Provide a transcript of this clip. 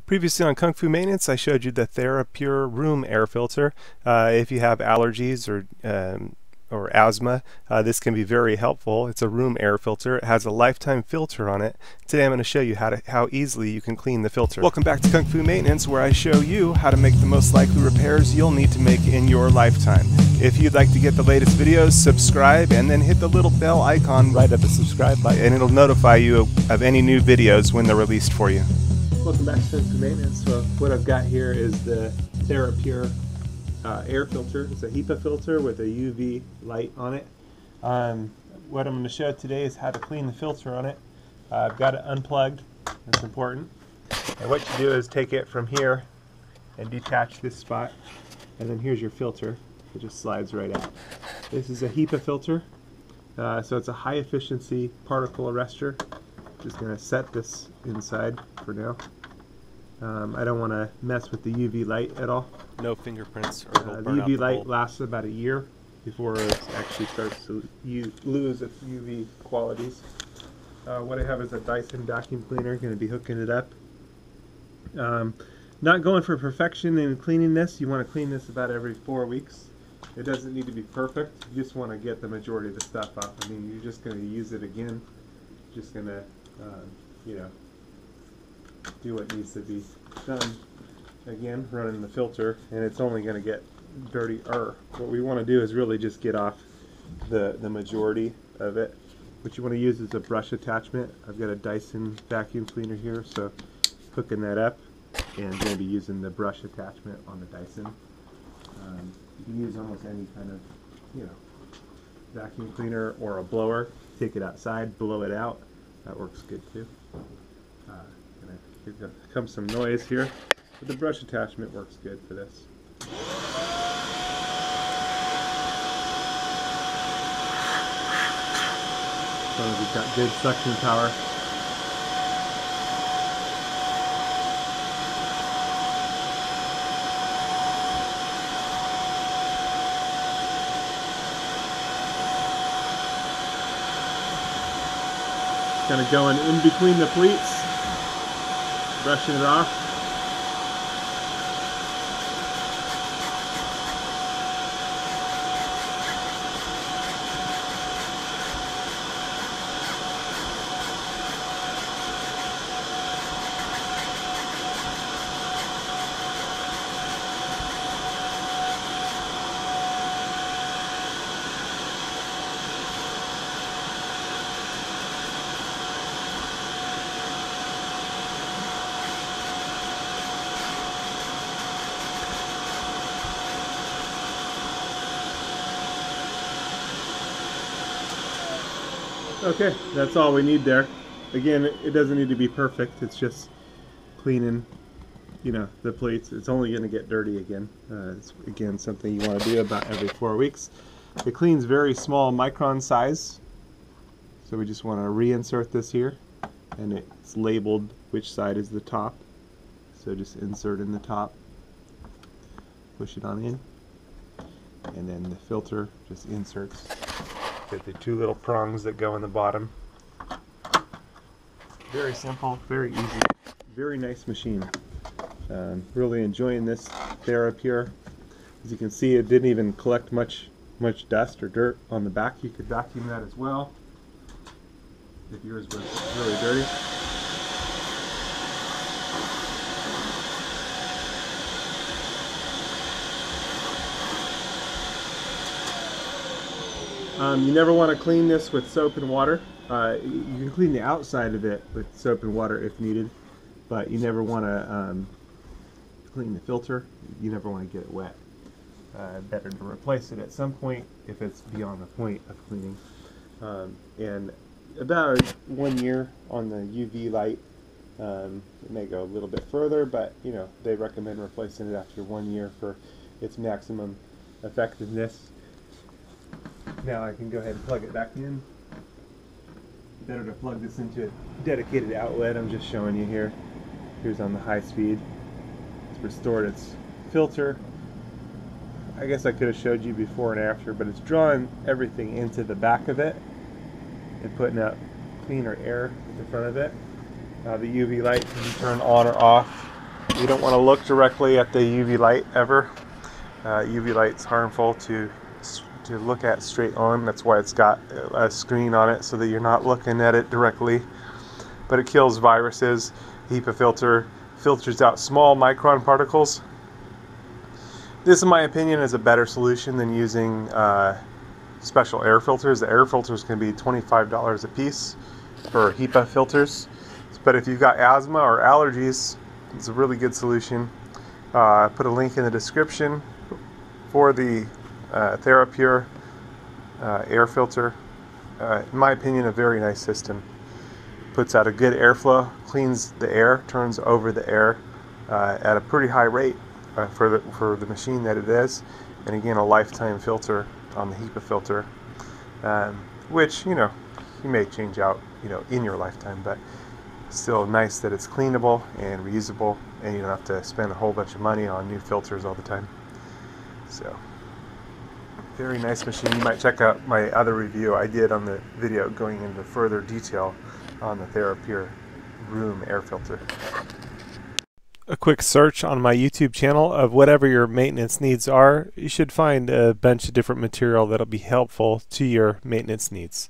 Previously on Kung Fu Maintenance, I showed you the Thera Pure Room Air Filter. If you have allergies or asthma, this can be very helpful. It's a room air filter. It has a lifetime filter on it. Today I'm going to show you how easily you can clean the filter. Welcome back to Kung Fu Maintenance, where I show you how to make the most likely repairs you'll need to make in your lifetime. If you'd like to get the latest videos, subscribe and then hit the little bell icon right at the subscribe button, and it'll notify you of any new videos when they're released for you. Welcome back to Kung Fu Maintenance. So what I've got here is the Thera Pure air filter. It's a HEPA filter with a UV light on it. What I'm going to show today is how to clean the filter on it. I've got it unplugged. That's important. And what you do is take it from here and detach this spot, and then here's your filter. It just slides right out. This is a HEPA filter, so it's a high efficiency particle arrestor. Just going to set this inside for now. I don't want to mess with the UV light at all. No fingerprints, or it'll The burn out UV the light bulb. lasts about a year before it actually starts to lose its UV qualities. What I have is a Dyson vacuum cleaner. Going to be hooking it up. Not going for perfection in cleaning this. You want to clean this about every 4 weeks. It doesn't need to be perfect. You just want to get the majority of the stuff off. I mean, you're just going to use it again. Just going to, you know, do what needs to be done again, running the filter, and it's only going to get dirtier. What we want to do is really just get off the majority of it. What you want to use is a brush attachment. I've got a Dyson vacuum cleaner here, so hooking that up, and I'm going to be using the brush attachment on the Dyson. You can use almost any kind of, you know, vacuum cleaner or a blower. Take it outside, blow it out. That works good too. Here comes some noise here, but the brush attachment works good for this. As long as you've got good suction power. Kind of going in between the pleats, brushing it off. Okay, that's all we need there. Again, it doesn't need to be perfect. It's just cleaning, you know, the plates. It's only going to get dirty again. It's, again, something you want to do about every 4 weeks. It cleans very small micron size, so we just want to reinsert this here, and it's labeled which side is the top. So just insert in the top, push it on in, and then the filter just inserts. Get the two little prongs that go in the bottom. Very simple, very easy, very nice machine. Really enjoying this Thera Pure. As you can see, it didn't even collect much dust or dirt on the back. You could vacuum that as well if yours was really dirty. You never want to clean this with soap and water. You can clean the outside of it with soap and water if needed, but you never want to clean the filter. You never want to get it wet. Better to replace it at some point if it's beyond the point of cleaning. And about 1 year on the UV light. It may go a little bit further, but you know, they recommend replacing it after 1 year for its maximum effectiveness. Now I can go ahead and plug it back in. Better to plug this into a dedicated outlet. I'm just showing you here. Here's on the high speed. It's restored its filter. I guess I could have showed you before and after, but it's drawing everything into the back of it and putting out cleaner air at the front of it. The UV light can be turned on or off You don't want to look directly at the UV light ever. UV light's harmful to look at straight on. That's why it's got a screen on it, so that you're not looking at it directly. But it kills viruses. HEPA filter filters out small micron particles. This, in my opinion, is a better solution than using special air filters. The air filters can be $25 a piece for HEPA filters. But if you've got asthma or allergies, it's a really good solution. Put a link in the description for the Thera Pure air filter. In my opinion, a very nice system. Puts out a good airflow, cleans the air, turns over the air at a pretty high rate for the machine that it is. And again, a lifetime filter on the HEPA filter, which, you may change out, in your lifetime, but still nice that it's cleanable and reusable, and you don't have to spend a whole bunch of money on new filters all the time. So, very nice machine. You might check out my other review I did on the video going into further detail on the Thera Pure room air filter. A quick search on my YouTube channel of whatever your maintenance needs are. You should find a bunch of different material that'll be helpful to your maintenance needs.